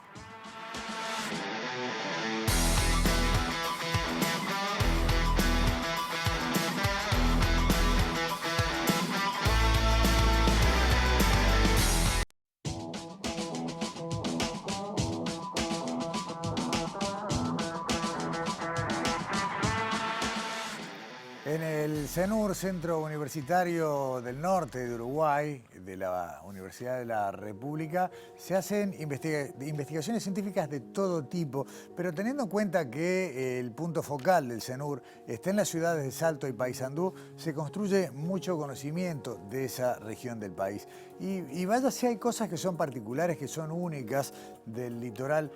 En el CENUR, Centro Universitario del Norte de Uruguay, de la Universidad de la República, se hacen investigaciones científicas de todo tipo, pero teniendo en cuenta que el punto focal del CENUR está en las ciudades de Salto y Paysandú, se construye mucho conocimiento de esa región del país. Y vaya si hay cosas que son particulares, que son únicas del litoral.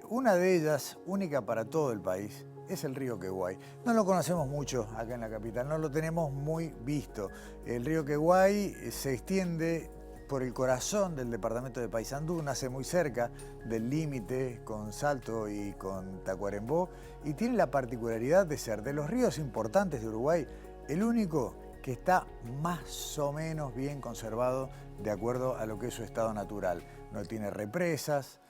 Una de ellas, única para todo el país, es el río Queguay. No lo conocemos mucho acá en la capital, no lo tenemos muy visto. El río Queguay se extiende por el corazón del departamento de Paysandú, nace muy cerca del límite con Salto y con Tacuarembó y tiene la particularidad de ser de los ríos importantes de Uruguay el único que está más o menos bien conservado de acuerdo a lo que es su estado natural. No tiene represas.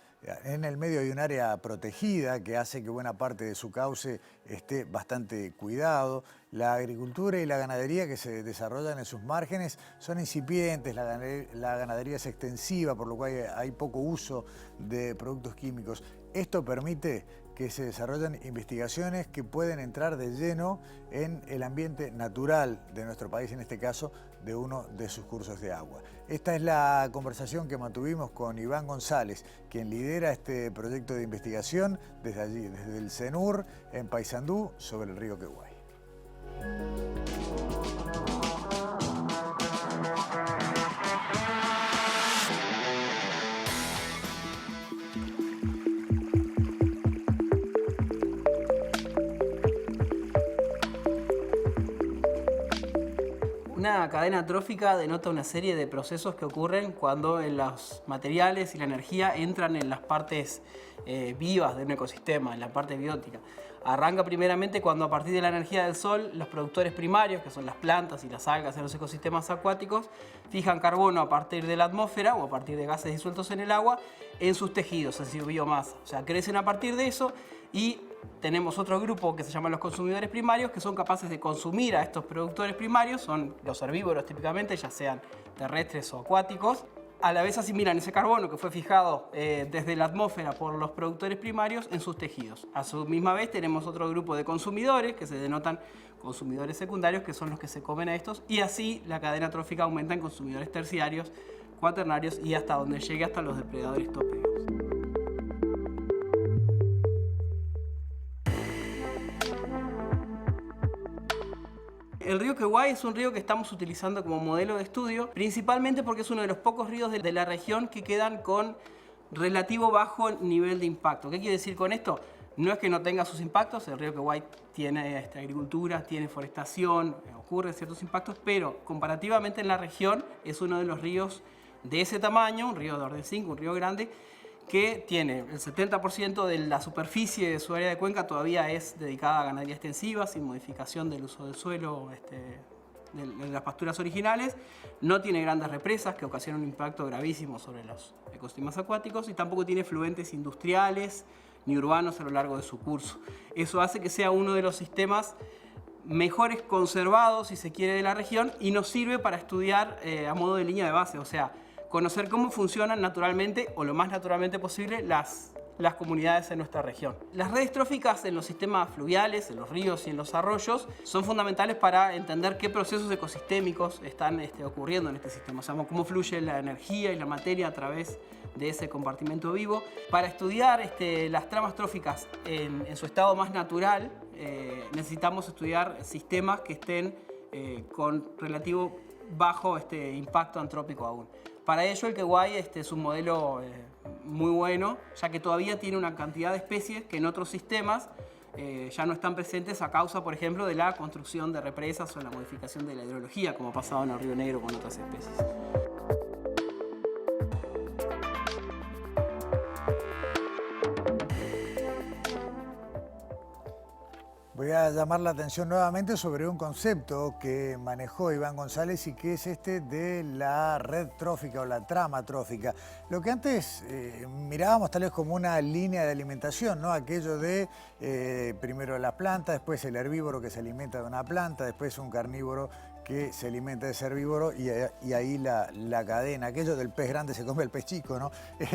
En el medio hay un área protegida que hace que buena parte de su cauce esté bastante cuidado. La agricultura y la ganadería que se desarrollan en sus márgenes son incipientes, la ganadería es extensiva, por lo cual hay poco uso de productos químicos. Esto permite que se desarrollen investigaciones que pueden entrar de lleno en el ambiente natural de nuestro país, en este caso de uno de sus cursos de agua. Esta es la conversación que mantuvimos con Iván González, quien lidera este proyecto de investigación desde allí, desde el CENUR en Paysandú, sobre el río Queguay. Una cadena trófica denota una serie de procesos que ocurren cuando los materiales y la energía entran en las partes vivas de un ecosistema, en la parte biótica. Arranca primeramente cuando a partir de la energía del sol, los productores primarios, que son las plantas y las algas en los ecosistemas acuáticos, fijan carbono a partir de la atmósfera o a partir de gases disueltos en el agua en sus tejidos, es decir, biomasa. O sea, crecen a partir de eso y tenemos otro grupo que se llaman los consumidores primarios, que son capaces de consumir a estos productores primarios, son los herbívoros típicamente, ya sean terrestres o acuáticos, a la vez asimilan ese carbono que fue fijado desde la atmósfera por los productores primarios en sus tejidos. A su misma vez tenemos otro grupo de consumidores que se denotan consumidores secundarios, que son los que se comen a estos, y así la cadena trófica aumenta en consumidores terciarios, cuaternarios y hasta donde llegue hasta los depredadores tope. El río Queguay es un río que estamos utilizando como modelo de estudio, principalmente porque es uno de los pocos ríos de la región que quedan con relativo bajo nivel de impacto. ¿Qué quiere decir con esto? No es que no tenga sus impactos, el río Queguay tiene agricultura, tiene forestación, ocurren ciertos impactos, pero comparativamente en la región es uno de los ríos de ese tamaño, un río de orden 5, un río grande, que tiene el 70% de la superficie de su área de cuenca todavía es dedicada a ganadería extensiva, sin modificación del uso del suelo, de las pasturas originales. No tiene grandes represas que ocasionan un impacto gravísimo sobre los ecosistemas acuáticos y tampoco tiene fluentes industriales ni urbanos a lo largo de su curso. Eso hace que sea uno de los sistemas mejores conservados, si se quiere, de la región y nos sirve para estudiar a modo de línea de base, o sea, conocer cómo funcionan naturalmente o lo más naturalmente posible las comunidades en nuestra región. Las redes tróficas en los sistemas fluviales, en los ríos y en los arroyos son fundamentales para entender qué procesos ecosistémicos están ocurriendo en este sistema, o sea, cómo fluye la energía y la materia a través de ese compartimento vivo. Para estudiar las tramas tróficas en su estado más natural, necesitamos estudiar sistemas que estén con relativo bajo impacto antrópico aún. Para ello el Queguay es un modelo muy bueno, ya que todavía tiene una cantidad de especies que en otros sistemas ya no están presentes a causa, por ejemplo, de la construcción de represas o la modificación de la hidrología, como ha pasado en el Río Negro con otras especies. Voy a llamar la atención nuevamente sobre un concepto que manejó Iván González y que es este de la red trófica o la trama trófica. Lo que antes mirábamos tal vez como una línea de alimentación, ¿no? Aquello de primero la planta, después el herbívoro que se alimenta de una planta, después un carnívoro que se alimenta de ese herbívoro y ahí la cadena. Aquello del pez grande se come el pez chico, ¿no?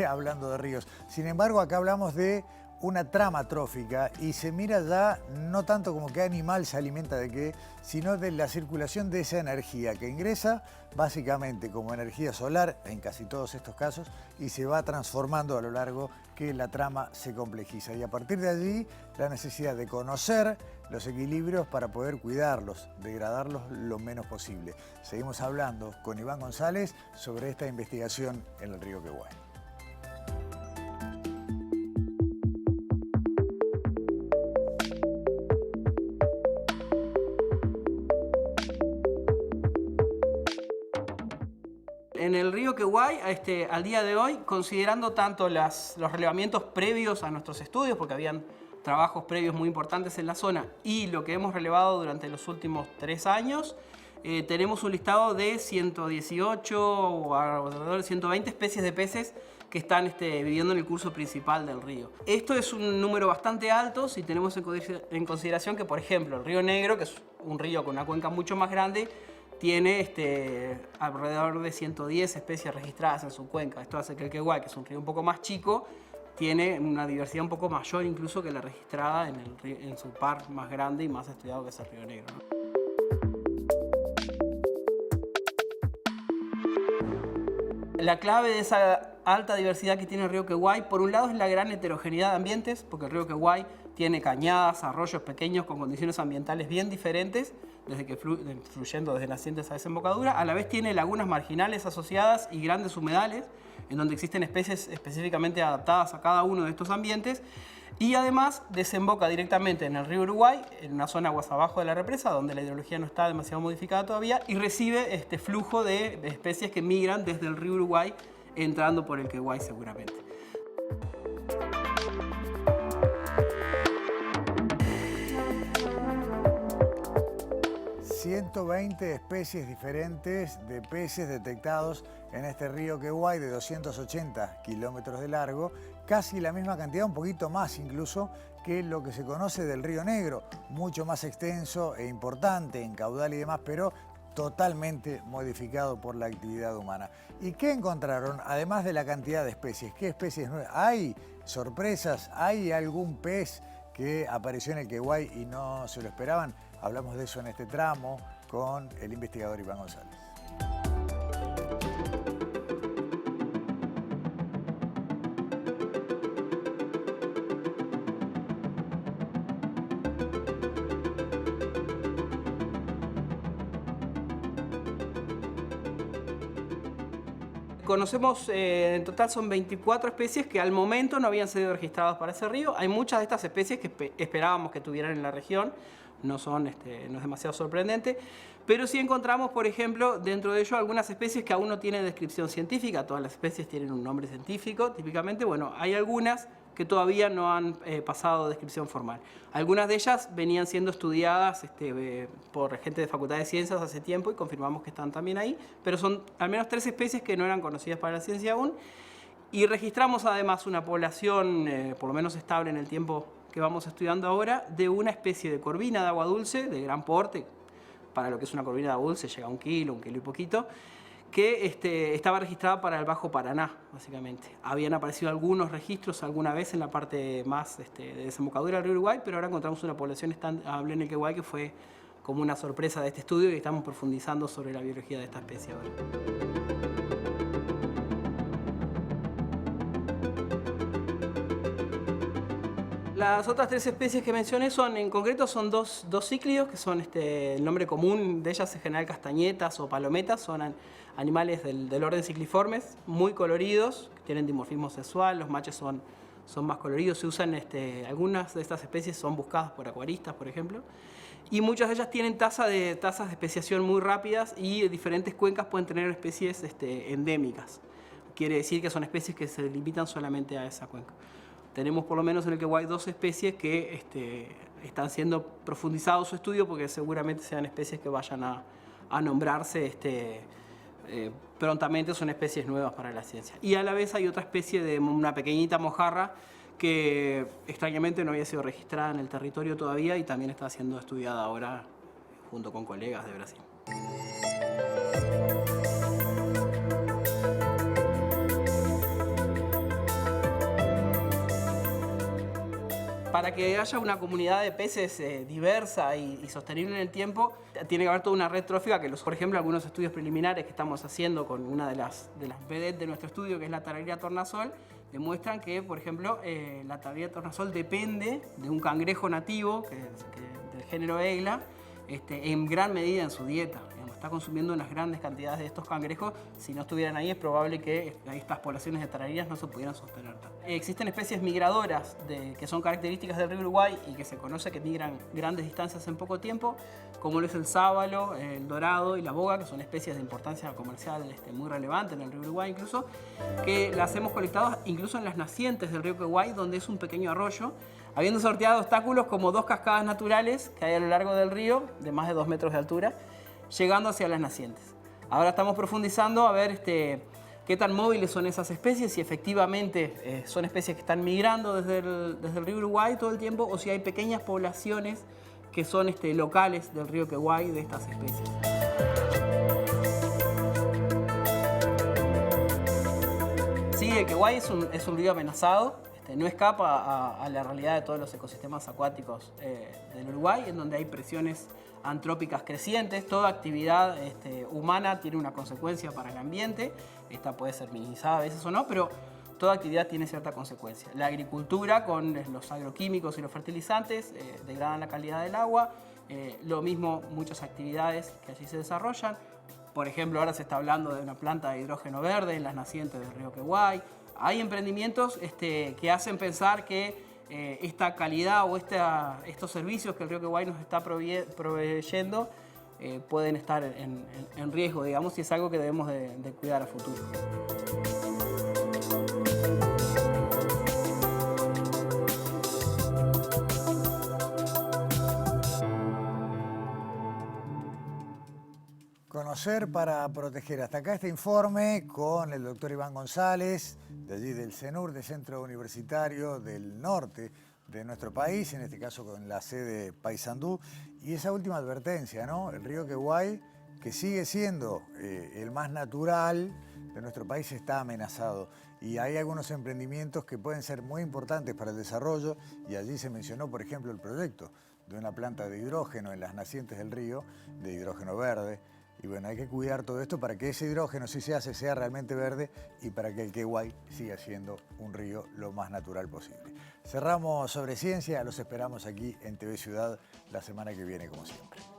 Hablando de ríos. Sin embargo, acá hablamos de una trama trófica y se mira ya no tanto como qué animal se alimenta de qué, sino de la circulación de esa energía que ingresa básicamente como energía solar en casi todos estos casos y se va transformando a lo largo que la trama se complejiza. Y a partir de allí la necesidad de conocer los equilibrios para poder cuidarlos, degradarlos lo menos posible. Seguimos hablando con Iván González sobre esta investigación en el río Queguay. En el río Queguay, al día de hoy, considerando tanto los relevamientos previos a nuestros estudios, porque habían trabajos previos muy importantes en la zona, y lo que hemos relevado durante los últimos 3 años, tenemos un listado de 118 o alrededor de 120 especies de peces que están viviendo en el curso principal del río. Esto es un número bastante alto si tenemos en consideración que, por ejemplo, el río Negro, que es un río con una cuenca mucho más grande, tiene alrededor de 110 especies registradas en su cuenca. Esto hace que el Queguay, que es un río un poco más chico, tiene una diversidad un poco mayor incluso que la registrada en su par más grande y más estudiado, que es el río Negro, ¿no? La clave de esa alta diversidad que tiene el río Queguay, por un lado, es la gran heterogeneidad de ambientes, porque el río Queguay tiene cañadas, arroyos pequeños con condiciones ambientales bien diferentes, fluyendo desde nacientes a desembocadura. A la vez tiene lagunas marginales asociadas y grandes humedales, en donde existen especies específicamente adaptadas a cada uno de estos ambientes. Y además desemboca directamente en el río Uruguay, en una zona aguas abajo de la represa, donde la hidrología no está demasiado modificada todavía, y recibe este flujo de especies que migran desde el río Uruguay, entrando por el Queguay seguramente. ...120 especies diferentes de peces detectados en este río Queguay de 280 kilómetros de largo, casi la misma cantidad, un poquito más incluso, que lo que se conoce del río Negro, mucho más extenso e importante en caudal y demás, pero totalmente modificado por la actividad humana. ¿Y qué encontraron, además de la cantidad de especies? ¿Qué especies nuevas? ¿Hay sorpresas? ¿Hay algún pez que apareció en el Queguay y no se lo esperaban? Hablamos de eso en este tramo con el investigador Iván González. Conocemos, en total son 24 especies que al momento no habían sido registradas para ese río. Hay muchas de estas especies que esperábamos que tuvieran en la región, no es demasiado sorprendente, pero sí encontramos, por ejemplo, dentro de ello algunas especies que aún no tienen descripción científica. Todas las especies tienen un nombre científico, típicamente. Bueno, hay algunas que todavía no han pasado descripción formal. Algunas de ellas venían siendo estudiadas por gente de Facultad de Ciencias hace tiempo y confirmamos que están también ahí, pero son al menos 3 especies que no eran conocidas para la ciencia aún. Y registramos además una población, por lo menos estable en el tiempo que vamos estudiando ahora, de una especie de corvina de agua dulce, de gran porte, para lo que es una corvina de agua dulce, llega a 1 kilo y poquito, que estaba registrada para el Bajo Paraná, básicamente. Habían aparecido algunos registros alguna vez en la parte más de desembocadura del río Uruguay, pero ahora encontramos una población estable en el Queguay que fue como una sorpresa de este estudio y estamos profundizando sobre la biología de esta especie ahora. Las otras 3 especies que mencioné en concreto son dos cíclidos, que son el nombre común de ellas en general castañetas o palometas, son animales del orden Cicliformes, muy coloridos, que tienen dimorfismo sexual, los machos son más coloridos, se usan, algunas de estas especies son buscadas por acuaristas, por ejemplo, y muchas de ellas tienen tasas de especiación muy rápidas y diferentes cuencas pueden tener especies endémicas. Quiere decir que son especies que se limitan solamente a esa cuenca. Tenemos por lo menos en el Queguay 2 especies que están siendo profundizados su estudio porque seguramente sean especies que vayan a nombrarse prontamente, son especies nuevas para la ciencia. Y a la vez hay otra especie de una pequeñita mojarra que extrañamente no había sido registrada en el territorio todavía y también está siendo estudiada ahora junto con colegas de Brasil. Para que haya una comunidad de peces diversa y sostenible en el tiempo, tiene que haber toda una red trófica que, por ejemplo, algunos estudios preliminares que estamos haciendo con una de las vedettes de nuestro estudio, que es la tararira tornasol, demuestran que, por ejemplo, la tararira tornasol depende de un cangrejo nativo del género Egla, en gran medida en su dieta. Está consumiendo unas grandes cantidades de estos cangrejos. Si no estuvieran ahí, es probable que estas poblaciones de tarariras no se pudieran sostener. Existen especies migradoras que son características del río Uruguay y que se conoce que migran grandes distancias en poco tiempo, como lo es el sábalo, el dorado y la boga, que son especies de importancia comercial muy relevante en el río Uruguay incluso, que las hemos colectado incluso en las nacientes del río Queguay, donde es un pequeño arroyo, habiendo sorteado obstáculos como 2 cascadas naturales que hay a lo largo del río, de más de 2 metros de altura, llegando hacia las nacientes. Ahora estamos profundizando a ver qué tan móviles son esas especies, si efectivamente son especies que están migrando desde el río Uruguay todo el tiempo o si hay pequeñas poblaciones que son locales del río Queguay de estas especies. Sí, el Queguay es un río amenazado. No escapa a la realidad de todos los ecosistemas acuáticos del Uruguay, en donde hay presiones antrópicas crecientes. Toda actividad humana tiene una consecuencia para el ambiente. Esta puede ser minimizada a veces o no, pero toda actividad tiene cierta consecuencia. La agricultura con los agroquímicos y los fertilizantes degradan la calidad del agua. Lo mismo muchas actividades que allí se desarrollan. Por ejemplo, ahora se está hablando de una planta de hidrógeno verde en las nacientes del río Queguay. Hay emprendimientos que hacen pensar que esta calidad o estos servicios que el río Queguay nos está proveyendo pueden estar en riesgo, digamos, y es algo que debemos de cuidar a futuro. Conocer para proteger. Hasta acá este informe con el doctor Iván González, de allí del CENUR, del Centro Universitario del Norte de nuestro país, en este caso con la sede Paysandú. Y esa última advertencia, ¿no? El río Queguay que sigue siendo el más natural de nuestro país, está amenazado. Y hay algunos emprendimientos que pueden ser muy importantes para el desarrollo, y allí se mencionó, por ejemplo, el proyecto de una planta de hidrógeno en las nacientes del río, de hidrógeno verde. Y bueno, hay que cuidar todo esto para que ese hidrógeno, si se hace, sea realmente verde y para que el Queguay siga siendo un río lo más natural posible. Cerramos Sobre Ciencia, los esperamos aquí en TV Ciudad la semana que viene, como siempre.